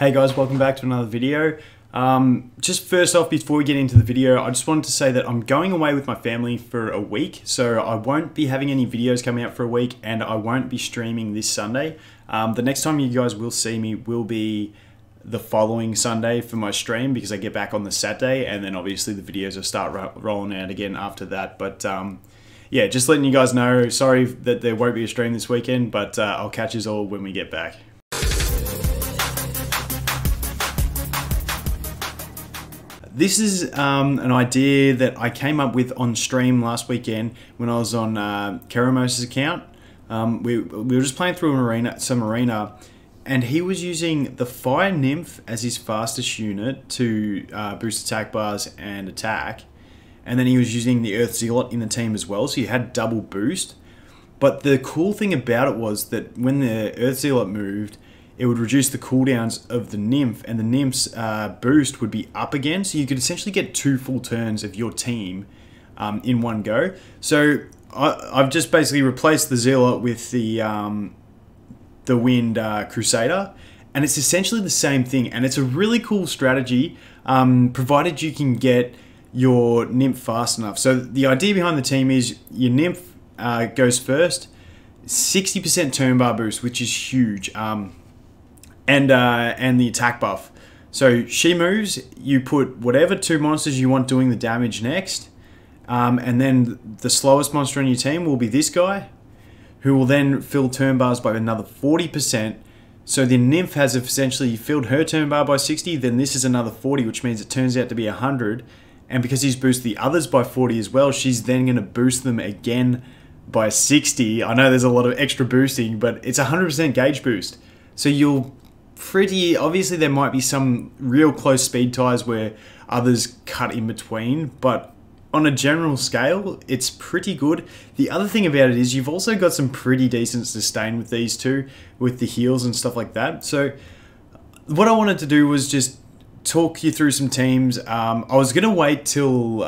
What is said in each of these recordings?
Hey guys, welcome back to another video. Just first off, before we get into the video, I just wanted to say that I'm going away with my family for a week, so I won't be having any videos coming out for a week, and I won't be streaming this Sunday. The next time you guys will see me will be the following Sunday for my stream, because I get back on the Saturday, and then obviously the videos will start rolling out again after that. But yeah, just letting you guys know, sorry that there won't be a stream this weekend, but I'll catch you all when we get back. This is an idea that I came up with on stream last weekend when I was on Kheremos' account. We were just playing through some arena, and he was using the Fire Nymph as his fastest unit to boost attack bars and attack. And then he was using the Earth Zealot in the team as well, so you had double boost. But the cool thing about it was that when the Earth Zealot moved, it would reduce the cooldowns of the Nymph, and the Nymph's boost would be up again, so you could essentially get 2 full turns of your team in one go. So I've just basically replaced the Zealot with the Wind Crusader, and it's essentially the same thing, and it's a really cool strategy, provided you can get your Nymph fast enough. So the idea behind the team is your Nymph goes first, 60% turn bar boost, which is huge. And the attack buff. So she moves, you put whatever 2 monsters you want doing the damage next, and then the slowest monster on your team will be this guy, who will then fill turn bars by another 40%. So the Nymph has essentially filled her turn bar by 60, then this is another 40, which means it turns out to be 100. And because he's boosted the others by 40 as well, she's then going to boost them again by 60. I know there's a lot of extra boosting, but it's 100% gauge boost. So you'll obviously there might be some real close speed ties where others cut in between, but on a general scale, it's pretty good. The other thing about it is you've also got some pretty decent sustain with these two, with the heals and stuff like that. So what I wanted to do was just talk you through some teams. I was going to wait till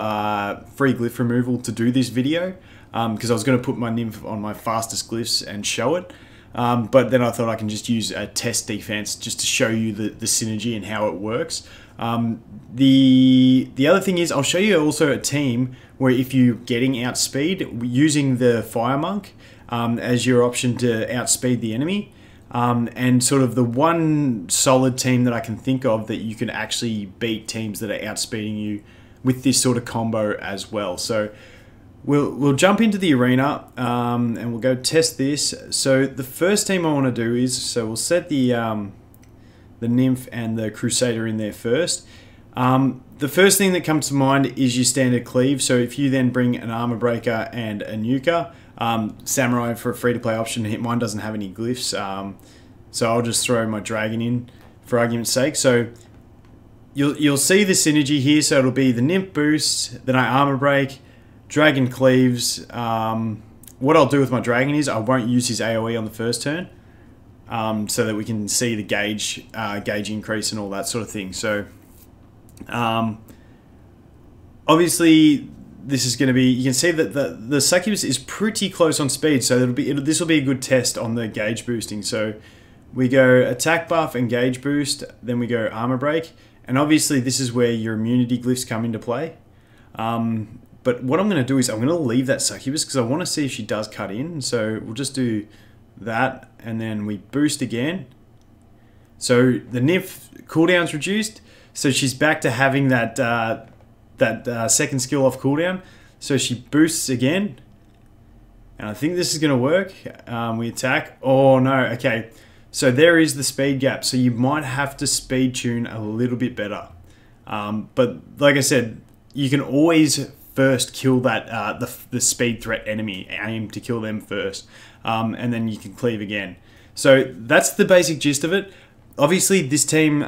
free glyph removal to do this video, because I was going to put my Nymph on my fastest glyphs and show it. But then I thought I can just use a test defense just to show you the synergy and how it works. The other thing is I'll show you also a team where if you're getting outspeed, using the Fire Monk as your option to outspeed the enemy. And sort of the one solid team that I can think of that you can actually beat teams that are outspeeding you with this sort of combo as well. So We'll jump into the arena and we'll go test this. So the first team I want to do is, so we'll set the Nymph and the Crusader in there first. The first thing that comes to mind is your standard cleave. So if you then bring an Armor Breaker and a Nuker, Samurai for a free-to-play option, mine doesn't have any glyphs, so I'll just throw my Dragon in for argument's sake. So you'll see the synergy here. So it'll be the Nymph boost, then I Armor Break, Dragon cleaves. What I'll do with my Dragon is I won't use his AoE on the first turn, so that we can see the gauge increase and all that sort of thing. So obviously this is going to be, you can see that the Succubus is pretty close on speed, so this will be a good test on the gauge boosting. So we go attack buff and gauge boost, then we go armor break, and obviously this is where your immunity glyphs come into play. But what I'm going to do is I'm going to leave that Succubus because I want to see if she does cut in. So we'll just do that, and then we boost again. So the Nymph cooldown's reduced, so she's back to having that second skill off cooldown. So she boosts again, and I think this is going to work. We attack. Oh no, okay. So there is the speed gap. So you might have to speed tune a little bit better. But like I said, you can always first kill that the speed threat enemy, aim to kill them first, and then you can cleave again. So that's the basic gist of it. Obviously this team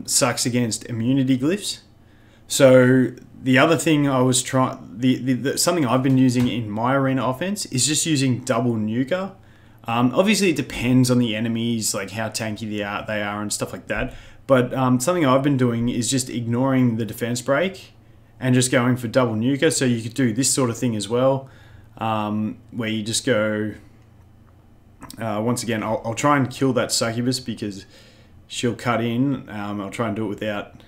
sucks against immunity glyphs. So the other thing I was something I've been using in my arena offense is just using double nuker. Obviously it depends on the enemies, like how tanky they are and stuff like that. But something I've been doing is just ignoring the defense break and just going for double nuker. So you could do this sort of thing as well, where you just go, once again, I'll try and kill that Succubus because she'll cut in. I'll try and do it without.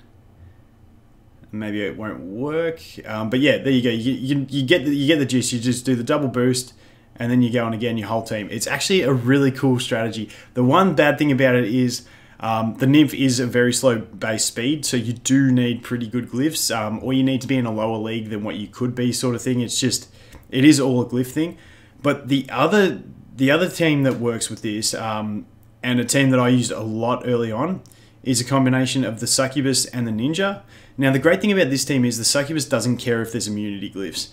Maybe it won't work, but yeah, there you go. You get the gist. You just do the double boost, and then you go on again. Your whole team. It's actually a really cool strategy. The one bad thing about it is the nymph is a very slow base speed, so you do need pretty good glyphs, or you need to be in a lower league than what you could be, sort of thing. It's just it is all a glyph thing. But the other team that works with this, and a team that I used a lot early on, is a combination of the succubus and the ninja. Now, the great thing about this team is the succubus doesn't care if there's immunity glyphs.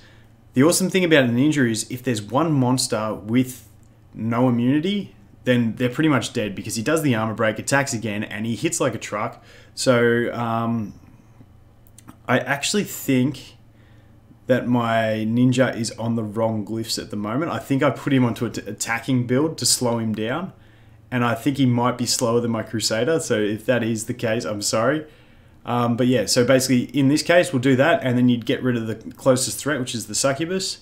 The awesome thing about a ninja is if there's one monster with no immunity, then they're pretty much dead because he does the armor break, attacks again, and he hits like a truck. So I actually think that my ninja is on the wrong glyphs at the moment. I think I put him onto an attacking build to slow him down, and I think he might be slower than my crusader. So if that is the case, I'm sorry. But yeah, so basically in this case, we'll do that, and then you'd get rid of the closest threat, which is the succubus.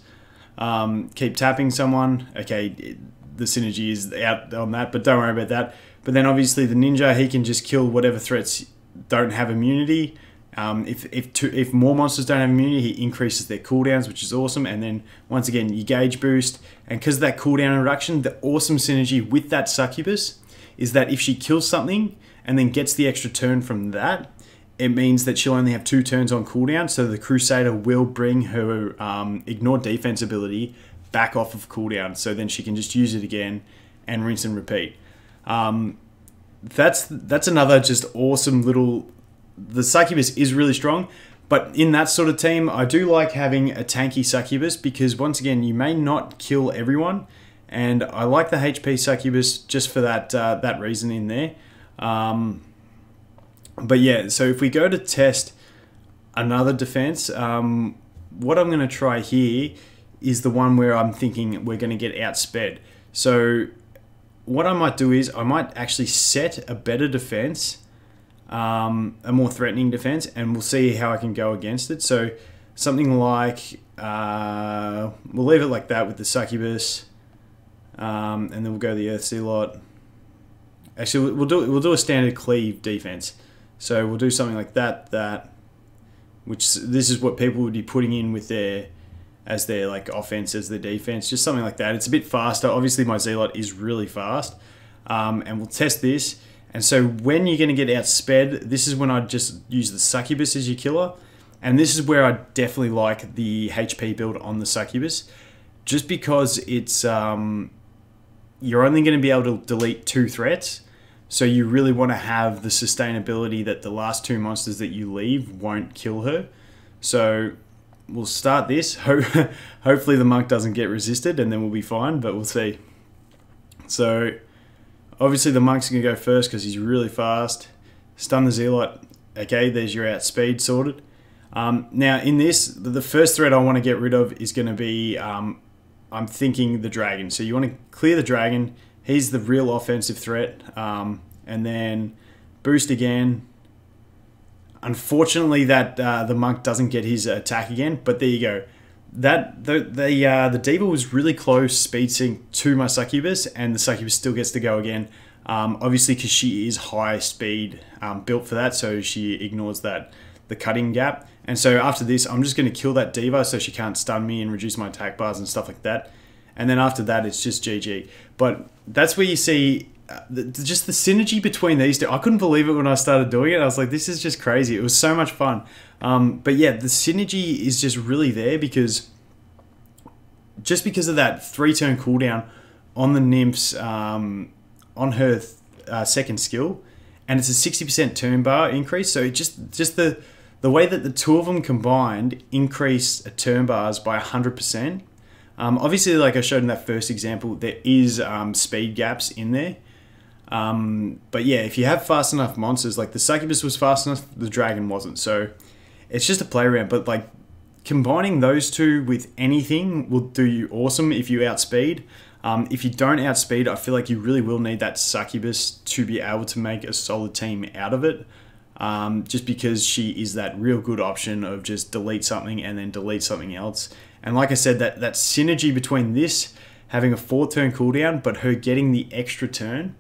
Keep tapping someone. Okay, the synergy is out on that, but don't worry about that. But then obviously the ninja, he can just kill whatever threats don't have immunity. If more monsters don't have immunity, he increases their cooldowns, which is awesome. And then once again, you gauge boost. And because of that cooldown reduction, the awesome synergy with that succubus is that if she kills something and then gets the extra turn from that, it means that she'll only have 2 turns on cooldown, so the crusader will bring her ignore defense ability back off of cooldown, so then she can just use it again and rinse and repeat. That's another just awesome little... The succubus is really strong, but in that sort of team, I do like having a tanky succubus because once again, you may not kill everyone, and I like the HP succubus just for that that reason in there. But yeah, so if we go to test another defense, what I'm going to try here is the one where I'm thinking we're going to get outsped. So what I might do is I might actually set a better defense, a more threatening defense, and we'll see how I can go against it. So something like, we'll leave it like that with the succubus, and then we'll go the earth zealot. Actually, we'll do a standard cleave defense. So we'll do something like that, which this is what people would be putting in with their, as their like offense, as their defense, just something like that. It's a bit faster. Obviously my zealot is really fast, and we'll test this. And so when you're going to get outsped, this is when I just use the succubus as your killer. And this is where I definitely like the HP build on the succubus, just because it's, you're only going to be able to delete 2 threats. So you really want to have the sustainability that the last 2 monsters that you leave won't kill her. So we'll start this. Hopefully the monk doesn't get resisted and then we'll be fine, but we'll see. So obviously the monk's going to go first because he's really fast. Stun the zealot. Okay, there's your outspeed sorted. Now in this, the first threat I want to get rid of is going to be, I'm thinking the dragon. So you want to clear the dragon. He's the real offensive threat, and then boost again. Unfortunately, that the monk doesn't get his attack again, but there you go. The diva was really close speed sync to my succubus, and the succubus still gets to go again. Obviously, because she is high speed built for that, so she ignores the cutting gap. And so after this, I'm just going to kill that diva so she can't stun me and reduce my attack bars and stuff like that. And then after that, it's just GG. But that's where you see just the synergy between these two. I couldn't believe it when I started doing it. I was like, this is just crazy. It was so much fun. But yeah, the synergy is just really there because of that 3-turn cooldown on the nymphs, on her second skill. And it's a 60% turn bar increase. So it just the way that the 2 of them combined increased turn bars by 100%. Obviously, like I showed in that first example, there is speed gaps in there. But yeah, if you have fast enough monsters, like the succubus was fast enough, the dragon wasn't. So it's just a play around. But like combining those 2 with anything will do you awesome if you outspeed. If you don't outspeed, I feel like you really will need that succubus to be able to make a solid team out of it. Just because she is that real good option of just delete something and then delete something else. And like I said, that synergy between this having a 4-turn cooldown, but her getting the extra turn,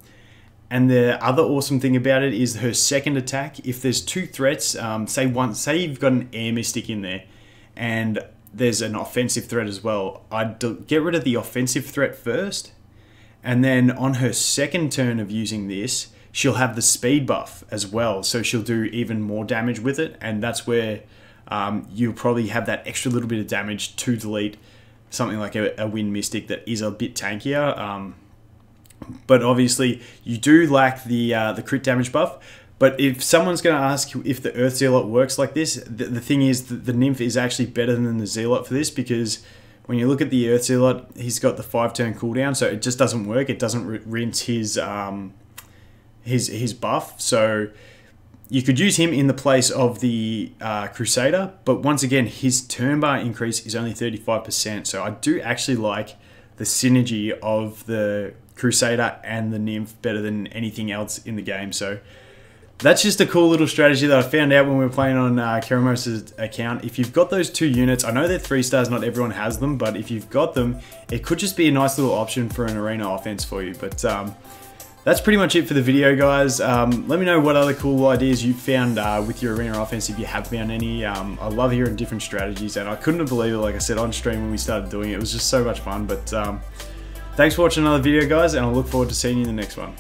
And the other awesome thing about it is her second attack. If there's two threats, say you've got an air mystic in there, and there's an offensive threat as well, I'd get rid of the offensive threat first, and then on her second turn of using this, she'll have the speed buff as well, so she'll do even more damage with it, and that's where you'll probably have that extra little bit of damage to delete something like a wind mystic that is a bit tankier. But obviously you do lack the crit damage buff. But if someone's going to ask if the Earth Zealot works like this, the thing is that the Nymph is actually better than the Zealot for this, because when you look at the Earth Zealot, he's got the 5-turn cooldown, so it just doesn't work. It doesn't rinse his buff. So you could use him in the place of the Crusader, but once again, his turn bar increase is only 35%. So I do actually like the synergy of the Crusader and the Nymph better than anything else in the game. So that's just a cool little strategy that I found out when we were playing on Kheremos' account. If you've got those 2 units, I know they're 3 stars, not everyone has them, but if you've got them, it could just be a nice little option for an arena offense for you. But that's pretty much it for the video, guys. Let me know what other cool ideas you found with your arena offense, if you have found any. I love hearing different strategies, and I couldn't have believed it, like I said, on stream when we started doing it. It was just so much fun. But thanks for watching another video, guys, and I look forward to seeing you in the next one.